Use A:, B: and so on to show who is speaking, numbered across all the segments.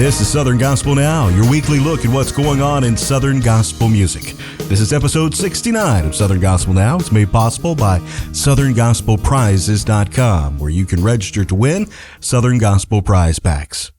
A: This is Southern Gospel Now, your weekly look at what's going on in Southern gospel music. This is episode 69 of Southern Gospel Now. It's made possible by SouthernGospelPrizes.com, where you can register to win Southern Gospel Prize Packs.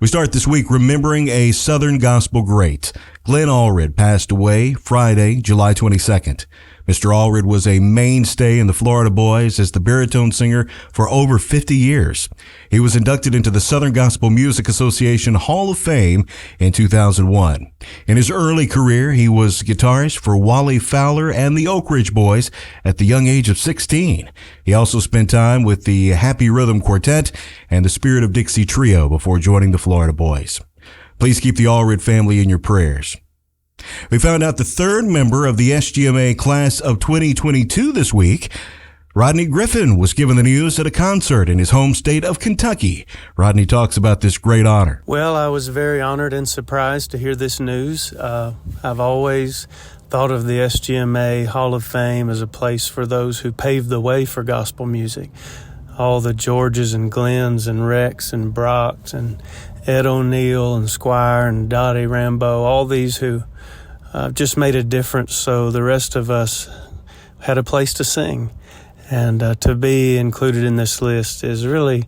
A: We start this week remembering a Southern gospel great. Glen Allred passed away Friday, July 22nd. Mr. Allred was a mainstay in the Florida Boys as the baritone singer for over 50 years. He was inducted into the Southern Gospel Music Association Hall of Fame in 2001. In his early career, he was guitarist for Wally Fowler and the Oak Ridge Boys at the young age of 16. He also spent time with the Happy Rhythm Quartet and the Spirit of Dixie Trio before joining the Florida Boys. Please keep the Allred family in your prayers. We found out the third member of the SGMA class of 2022 this week. Rodney Griffin was given the news at a concert in his home state of Kentucky. Rodney talks about this great honor.
B: Well, I was very honored and surprised to hear this news. I've always thought of the SGMA Hall of Fame as a place for those who paved the way for gospel music. All the Georges and Glens and Rex and Brocks and Ed O'Neill and Squire and Dottie Rambo, all these who just made a difference so the rest of us had a place to sing. And to be included in this list is really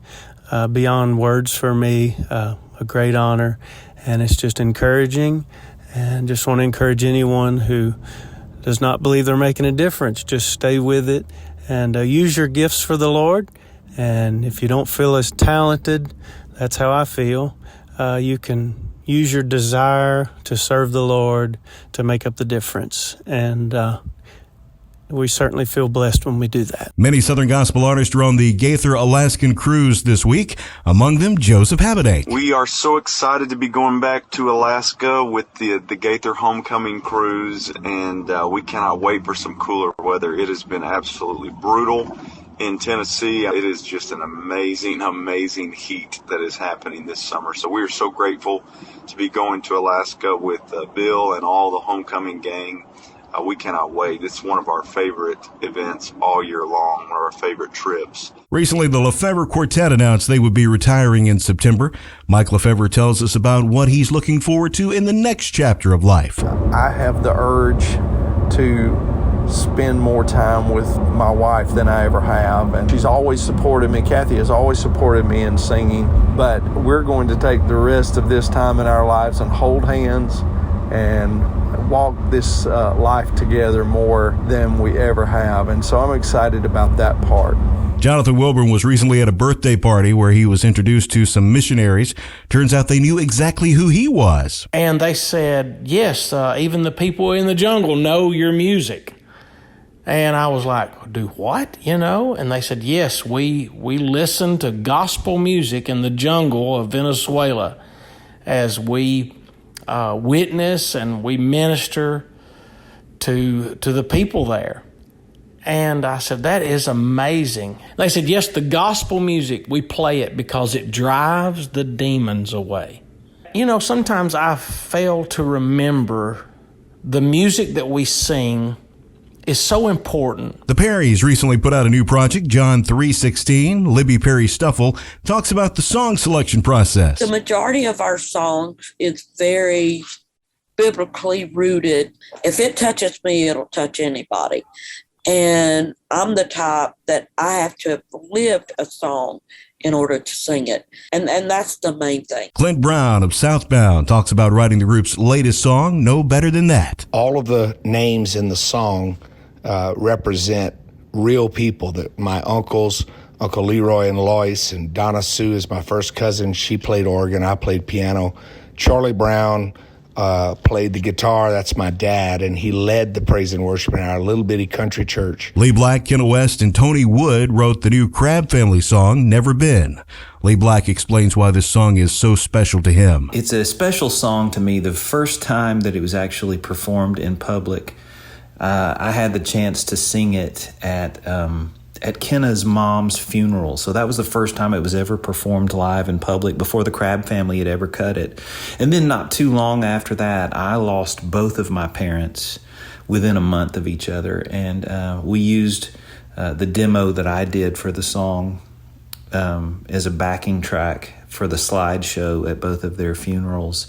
B: beyond words for me, a great honor. And it's just encouraging, and just want to encourage anyone who does not believe they're making a difference. Just stay with it and use your gifts for the Lord. And if you don't feel as talented, that's how I feel, you can use your desire to serve the Lord to make up the difference. And we certainly feel blessed when we do that. Many
A: Southern gospel artists are on the Gaither Alaskan cruise this week, among them Joseph Habedank.
C: We are so excited to be going back to Alaska with the Gaither Homecoming Cruise, and we cannot wait for some cooler weather. It has been absolutely brutal in Tennessee. It is just an amazing heat that is happening this summer. So we are so grateful to be going to Alaska with Bill and all the homecoming gang. We cannot wait. It's one of our favorite events all year long, one of our favorite trips.
A: Recently, the LeFevre Quartet announced they would be retiring in September. Mike LeFevre tells us about what he's looking forward to in the next chapter of life.
D: I have the urge to spend more time with my wife than I ever have, and she's always supported me. Kathy has always supported me in singing, but we're going to take the rest of this time in our lives and hold hands and walk this life together more than we ever have, and so I'm excited about that part.
A: Jonathan Wilburn was recently at a birthday party where he was introduced to some missionaries. Turns out they knew exactly who he was.
E: And they said, yes, even the people in the jungle know your music. And I was like, do what, And they said, yes, we listen to gospel music in the jungle of Venezuela as we witness and we minister to the people there. And I said, that is amazing. They said, yes, the gospel music, we play it because it drives the demons away. Sometimes I fail to remember the music that we sing is so important.
A: The Perrys recently put out a new project, John 3:16. Libby Perry Stuffle talks about the song selection process.
F: The majority of our songs is very biblically rooted. If it touches me, it'll touch anybody. And I'm the type that I have to have lived a song in order to sing it. And that's the main thing.
A: Clint Brown of Southbound talks about writing the group's latest song, No Better Than That.
G: All of the names in the song represent real people. That my uncles, Uncle Leroy and Lois, and Donna Sue is my first cousin. She played organ, I played piano. Charlie Brown played the guitar. That's my dad, and he led the praise and worship in our little bitty country church.
A: Lee Black, Kenna West, and Tony Wood wrote the new Crabb family song, Never Been. Lee Black explains why this song is so special to him.
H: It's a special song to me. The first time that it was actually performed in public, I had the chance to sing it at Kenna's mom's funeral. So that was the first time it was ever performed live in public before the Crabb family had ever cut it. And then not too long after that, I lost both of my parents within a month of each other. And we used the demo that I did for the song as a backing track for the slideshow at both of their funerals.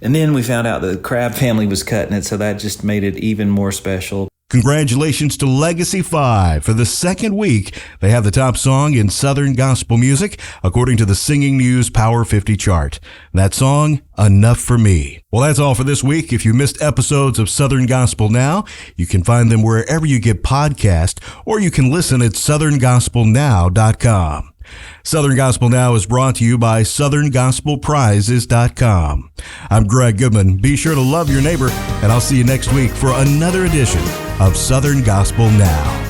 H: And then we found out that the Crabb family was cutting it, so that just made it even more special.
A: Congratulations to Legacy 5. For the second week, they have the top song in Southern gospel music, according to the Singing News Power 50 chart. That song, Enough for Me. Well, that's all for this week. If you missed episodes of Southern Gospel Now, you can find them wherever you get podcasts, or you can listen at southerngospelnow.com. Southern Gospel Now is brought to you by SouthernGospelPrizes.com. I'm Greg Goodman. Be sure to love your neighbor, and I'll see you next week for another edition of Southern Gospel Now.